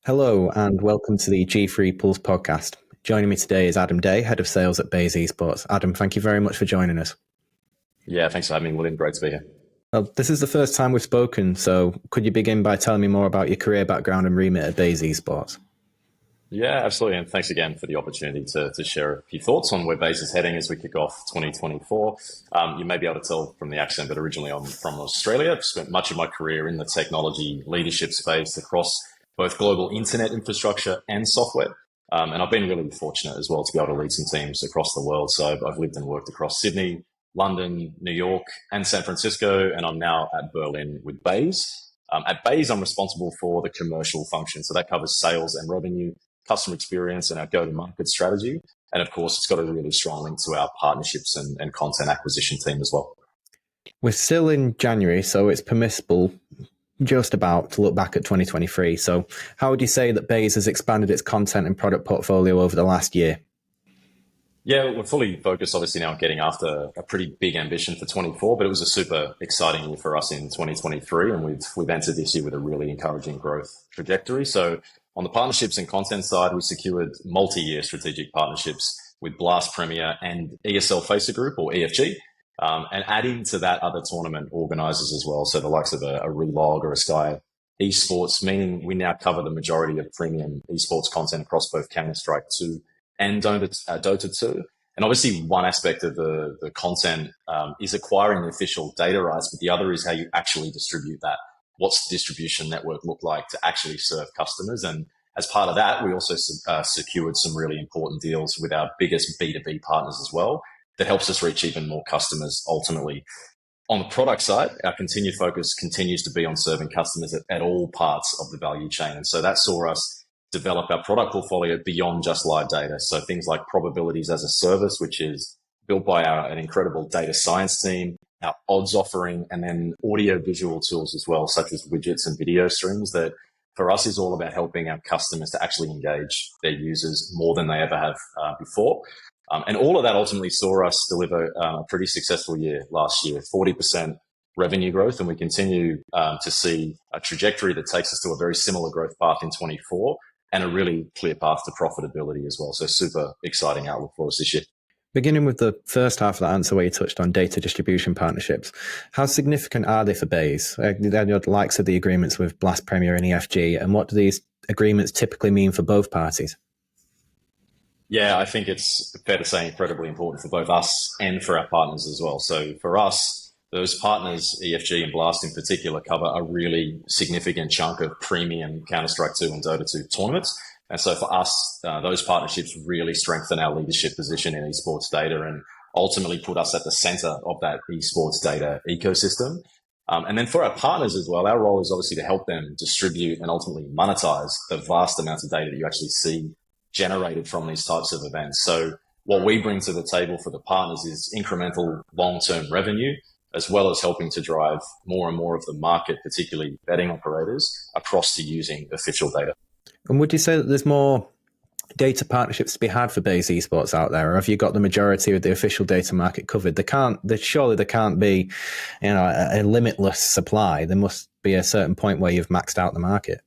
Hello and welcome to the G3 Pulse podcast. Joining me today is Adam Day, Head of Sales at Bayes Esports. Adam, thank you very much for joining us. Yeah, thanks for having me, William. Great to be here. Well, this is the first time we've spoken, so could you begin by telling me more about your career background and remit at Bayes Esports? Yeah, absolutely. And thanks again for the opportunity to share a few thoughts on where Bayes is heading as we kick off 2024. You may be able to tell from the accent, but originally I'm from Australia. I've spent much of my career in the technology leadership space across both global internet infrastructure and software. And I've been really fortunate as well to be able to lead some teams across the world. So I've lived and worked across Sydney, London, New York, and San Francisco, and I'm now at Berlin with Bayes. At Bayes, I'm responsible for the commercial function. So that covers sales and revenue, customer experience, and our go-to-market strategy. And of course, it's got a really strong link to our partnerships and content acquisition team as well. We're still in January, so it's permissible just about to look back at 2023. So how would you say that Bayes has expanded its content and product portfolio over the last year? Yeah, we're fully focused obviously now on getting after a pretty big ambition for 24, but it was a super exciting year for us in 2023. And we've entered this year with a really encouraging growth trajectory. So on the partnerships and content side, we secured multi-year strategic partnerships with Blast Premier and ESL Facer Group, or EFG. And adding to that other tournament organizers as well. So the likes of a Relog or a Sky Esports, meaning we now cover the majority of premium esports content across both Counter-Strike 2 and Dota 2. And obviously one aspect of the content is acquiring the official data rights, but the other is how you actually distribute that. What's the distribution network look like to actually serve customers? And as part of that, we also secured some really important deals with our biggest B2B partners as well. That helps us reach even more customers ultimately. On the product side, our continued focus continues to be on serving customers at all parts of the value chain. And so that saw us develop our product portfolio beyond just live data. So things like probabilities as a service, which is built by an incredible data science team, our odds offering, and then audio visual tools as well, such as widgets and video streams that for us is all about helping our customers to actually engage their users more than they ever have before. And all of that ultimately saw us deliver a pretty successful year last year, 40% revenue growth. And we continue to see a trajectory that takes us to a very similar growth path in 24 and a really clear path to profitability as well. So super exciting outlook for us this year. Beginning with the first half of that answer where you touched on data distribution partnerships, how significant are they for Bayes? The likes of the agreements with Blast Premier and EFG, and what do these agreements typically mean for both parties? Yeah, I think it's fair to say incredibly important for both us and for our partners as well. So for us, those partners, EFG and Blast in particular, cover a really significant chunk of premium Counter-Strike 2 and Dota 2 tournaments. And so for us, those partnerships really strengthen our leadership position in esports data and ultimately put us at the center of that esports data ecosystem. And then for our partners as well, our role is obviously to help them distribute and ultimately monetize the vast amounts of data that you actually see generated from these types of events. So what we bring to the table for the partners is incremental long-term revenue, as well as helping to drive more and more of the market, particularly betting operators, across to using official data. And would you say that there's more data partnerships to be had for Bayes Esports out there, or have you got the majority of the official data market covered? Surely there can't be, a limitless supply. There must be a certain point where you've maxed out the market.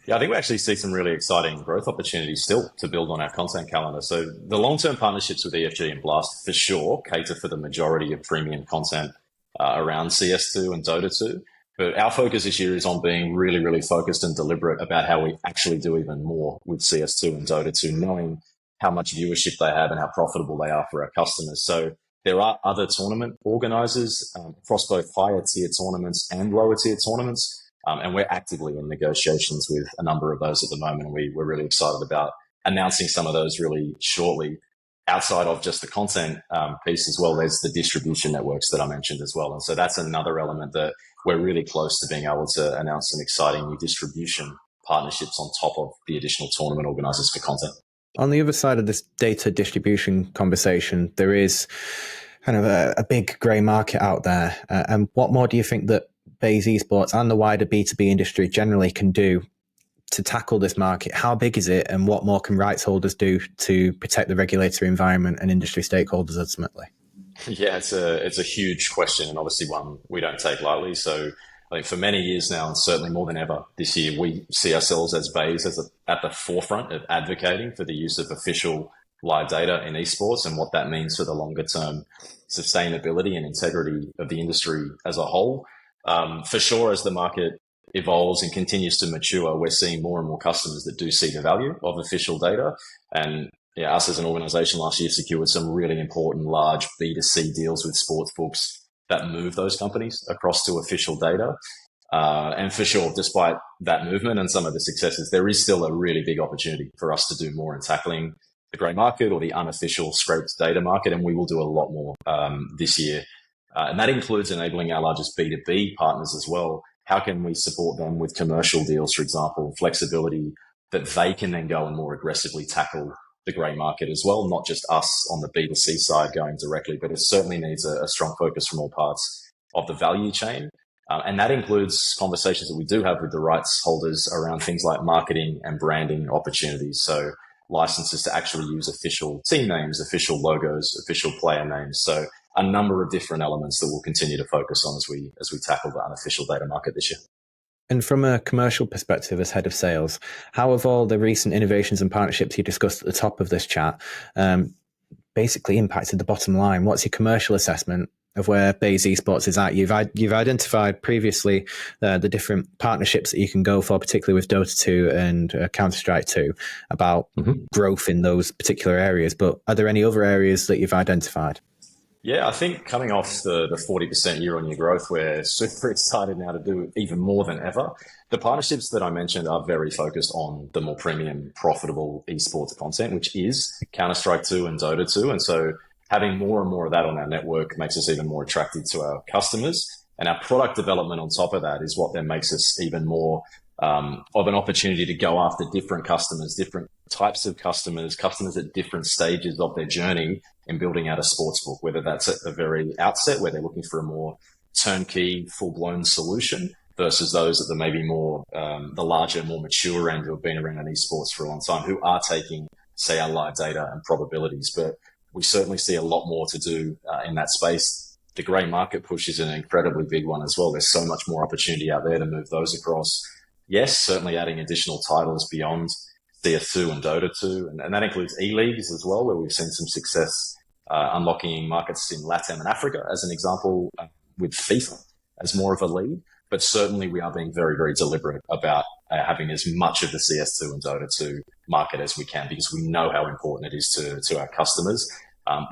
Yeah, I think we actually see some really exciting growth opportunities still to build on our content calendar. So the long-term partnerships with EFG and Blast for sure cater for the majority of premium content around CS2 and Dota 2. But our focus this year is on being really, really focused and deliberate about how we actually do even more with CS2 and Dota 2, knowing how much viewership they have and how profitable they are for our customers. So there are other tournament organizers across both higher tier tournaments and lower tier tournaments. And we're actively in negotiations with a number of those at the moment. We're really excited about announcing some of those really shortly. Outside of just the content piece as well, there's the distribution networks that I mentioned as well. And so that's another element that we're really close to being able to announce some exciting new distribution partnerships on top of the additional tournament organizers for content. On the other side of this data distribution conversation, there is kind of a big grey market out there. And what more do you think that Bayes Esports and the wider B2B industry generally can do to tackle this market? How big is it, and what more can rights holders do to protect the regulatory environment and industry stakeholders ultimately? Yeah, it's a huge question, and obviously one we don't take lightly. So I think for many years now, and certainly more than ever this year, we see ourselves as Bayes at the forefront of advocating for the use of official live data in esports and what that means for the longer term sustainability and integrity of the industry as a whole. For sure, as the market evolves and continues to mature, we're seeing more and more customers that do see the value of official data. And yeah, us as an organization last year secured some really important large B2C deals with sportsbooks that move those companies across to official data. And for sure, despite that movement and some of the successes, there is still a really big opportunity for us to do more in tackling the grey market or the unofficial scraped data market. And we will do a lot more this year. And that includes enabling our largest B2B partners as well. How can we support them with commercial deals, for example, flexibility that they can then go and more aggressively tackle the grey market as well, not just us on the B2C side going directly, but it certainly needs a strong focus from all parts of the value chain. And that includes conversations that we do have with the rights holders around things like marketing and branding opportunities. So licenses to actually use official team names, official logos, official player names. So a number of different elements that we'll continue to focus on as we tackle the unofficial data market this year. And from a commercial perspective, as head of sales, how have all the recent innovations and partnerships you discussed at the top of this chat basically impacted the bottom line? What's your commercial assessment of where Bayes Esports is at? You've identified previously the different partnerships that you can go for, particularly with Dota 2 and Counter-Strike 2, about growth in those particular areas. But are there any other areas that you've identified? Yeah, I think coming off the 40% year-on-year growth, we're super excited now to do even more than ever. The partnerships that I mentioned are very focused on the more premium, profitable esports content, which is Counter-Strike 2 and Dota 2. And so having more and more of that on our network makes us even more attractive to our customers. And our product development on top of that is what then makes us even more of an opportunity to go after different customers, different types of customers at different stages of their journey in building out a sportsbook, whether that's at the very outset where they're looking for a more turnkey, full-blown solution versus those at the maybe more the larger, more mature end who have been around in esports for a long time, who are taking, say, our live data and probabilities. But we certainly see a lot more to do in that space. The grey market push is an incredibly big one as well. There's so much more opportunity out there to move those across. Yes, certainly adding additional titles beyond CS2 and Dota 2. And that includes E-Leagues as well, where we've seen some success unlocking markets in LATAM and Africa, as an example, with FIFA as more of a lead. But certainly we are being very, very deliberate about having as much of the CS2 and Dota 2 market as we can, because we know how important it is to our customers.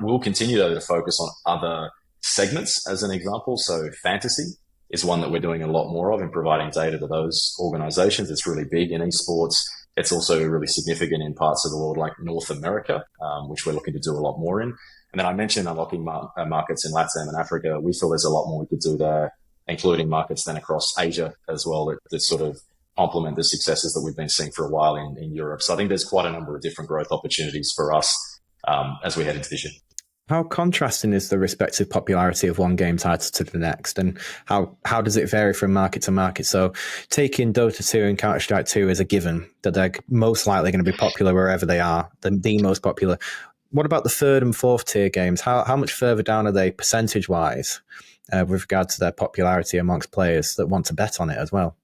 We'll continue, though, to focus on other segments, as an example. So fantasy is one that we're doing a lot more of in providing data to those organizations. It's really big in esports. It's also really significant in parts of the world like North America, which we're looking to do a lot more in. And then I mentioned unlocking markets in LATAM and Africa. We feel there's a lot more we could do there, including markets then across Asia as well, that sort of complement the successes that we've been seeing for a while in Europe. So I think there's quite a number of different growth opportunities for us as we head into this year. How contrasting is the respective popularity of one game title to the next, and how does it vary from market to market? So taking Dota 2 and Counter-Strike 2 as a given, that they're most likely going to be popular wherever they are, the most popular. What about the third and fourth tier games? How much further down are they percentage-wise with regard to their popularity amongst players that want to bet on it as well?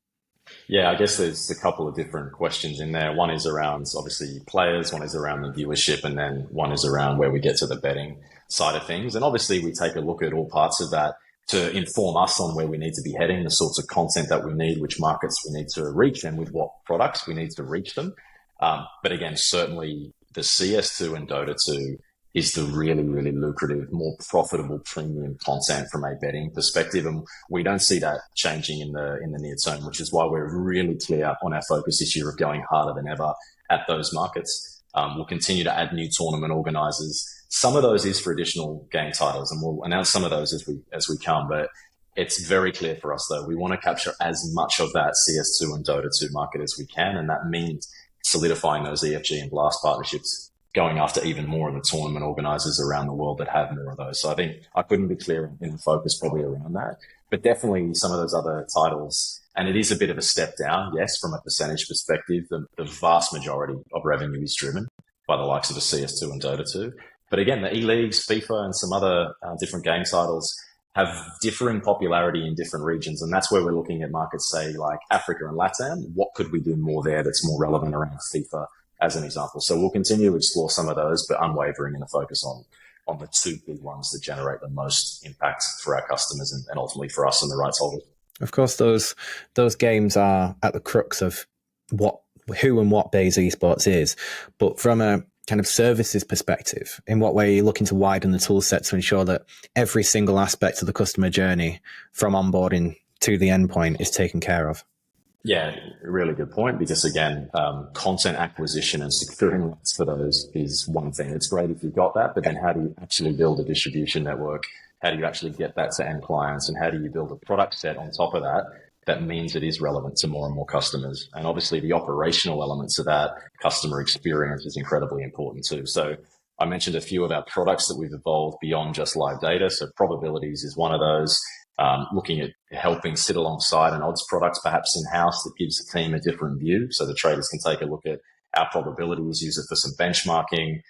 Yeah, I guess there's a couple of different questions in there. One is around, obviously, players, one is around the viewership, and then one is around where we get to the betting side of things. And obviously, we take a look at all parts of that to inform us on where we need to be heading, the sorts of content that we need, which markets we need to reach, and with what products we need to reach them. But again, certainly the CS2 and Dota 2 is the really, really lucrative, more profitable premium content from a betting perspective. And we don't see that changing in the near term, which is why we're really clear on our focus this year of going harder than ever at those markets. We'll continue to add new tournament organizers. Some of those is for additional game titles, and we'll announce some of those as we come. But it's very clear for us, though, we want to capture as much of that CS2 and Dota 2 market as we can. And that means solidifying those EFG and Blast partnerships, going after even more of the tournament organizers around the world that have more of those. So I think I couldn't be clearer in the focus probably around that. But definitely some of those other titles And it is a bit of a step down, yes, from a percentage perspective. The vast majority of revenue is driven by the likes of a CS2 and Dota 2. But again, the E-Leagues, FIFA, and some other different game titles have differing popularity in different regions. And that's where we're looking at markets, say, like Africa and LATAM. What could we do more there that's more relevant around FIFA, as an example? So we'll continue to explore some of those, but unwavering in the focus on the two big ones that generate the most impact for our customers and ultimately for us and the rights holders. Of course, those games are at the crux of who and what Bayes Esports is. But from a kind of services perspective, in what way are you looking to widen the tool set to ensure that every single aspect of the customer journey from onboarding to the endpoint is taken care of? Yeah, really good point, because again, content acquisition and securing rights for those is one thing. It's great if you've got that, but then how do you actually build a distribution network? How do you actually get that to end clients? And how do you build a product set on top of that that means it is relevant to more and more customers? And obviously the operational elements of that customer experience is incredibly important too. So I mentioned a few of our products that we've evolved beyond just live data. So probabilities is one of those. Looking at helping sit alongside an odds product, perhaps in-house, that gives the team a different view. So the traders can take a look at our probabilities, use it for some benchmarking.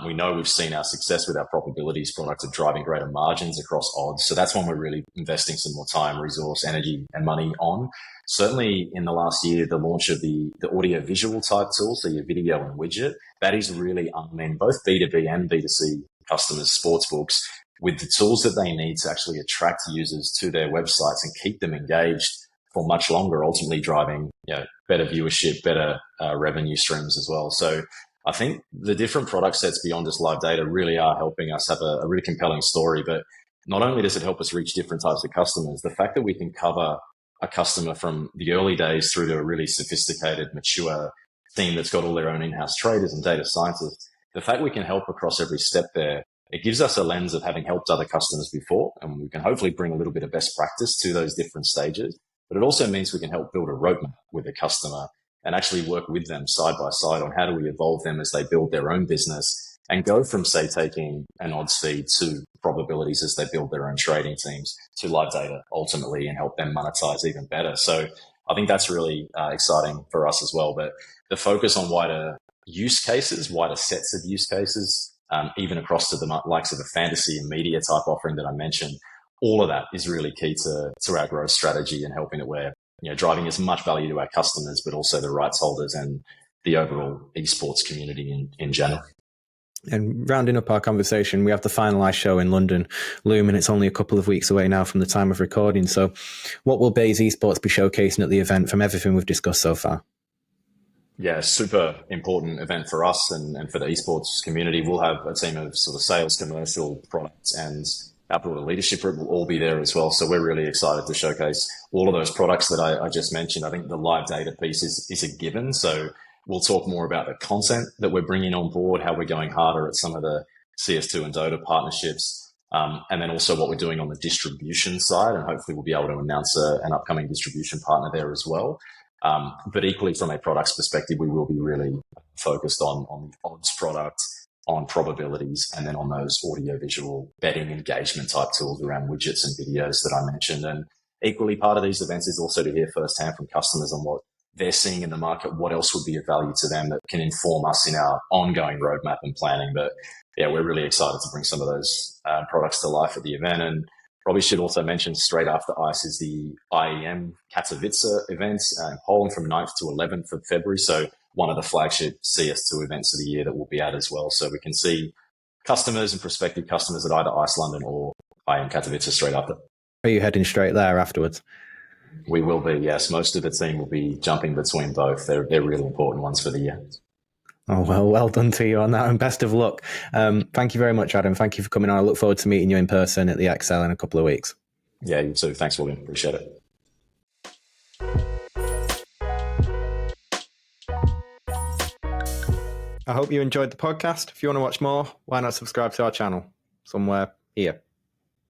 We know we've seen our success with our probabilities product of driving greater margins across odds. So that's one we're really investing some more time, resource, energy, and money on. Certainly in the last year, the launch of the audio visual type tool, so your video and widget, that is really unmanned both B2B and B2C customers, sportsbooks, with the tools that they need to actually attract users to their websites and keep them engaged for much longer, ultimately driving better viewership, better revenue streams as well. So I think the different product sets beyond just live data really are helping us have a really compelling story. But not only does it help us reach different types of customers, the fact that we can cover a customer from the early days through to a really sophisticated, mature team that's got all their own in-house traders and data scientists, the fact we can help across every step there, it gives us a lens of having helped other customers before, and we can hopefully bring a little bit of best practice to those different stages. But it also means we can help build a roadmap with a customer and actually work with them side by side on how do we evolve them as they build their own business and go from, say, taking an odds feed to probabilities as they build their own trading teams to live data ultimately and help them monetize even better. So I think that's really exciting for us as well. But the focus on wider use cases, wider sets of use cases, even across to the likes of a fantasy and media type offering that I mentioned, all of that is really key to our growth strategy and helping that we're driving as much value to our customers, but also the rights holders and the overall esports community in general. And rounding up our conversation, we have the finalised show in London, Loom, and it's only a couple of weeks away now from the time of recording. So what will Bayes Esports be showcasing at the event from everything we've discussed so far? Yeah, super important event for us and for the esports community. We'll have a team of sort of sales, commercial, product, and our broader leadership group will all be there as well. So we're really excited to showcase all of those products that I just mentioned. I think the live data piece is a given. So we'll talk more about the content that we're bringing on board, how we're going harder at some of the CS2 and Dota partnerships, and then also what we're doing on the distribution side. And hopefully we'll be able to announce an upcoming distribution partner there as well. But equally from a products perspective, we will be really focused on the odds product, on probabilities, and then on those audio visual betting engagement type tools around widgets and videos that I mentioned. And equally part of these events is also to hear firsthand from customers on what they're seeing in the market, what else would be of value to them that can inform us in our ongoing roadmap and planning. But yeah, we're really excited to bring some of those products to life at the event. And probably should also mention straight after ICE is the IEM Katowice event in Poland from 9th to 11th of February. So one of the flagship CS2 events of the year that we'll be at as well. So we can see customers and prospective customers at either ICE London or IEM Katowice straight after. Are you heading straight there afterwards? We will be, yes. Most of the team will be jumping between both. They're really important ones for the year. Oh, well done to you on that, and best of luck. Thank you very much, Adam. Thank you for coming on. I look forward to meeting you in person at the XL in a couple of weeks. Yeah, you too. Thanks, William. Appreciate it. I hope you enjoyed the podcast. If you want to watch more, why not subscribe to our channel somewhere here.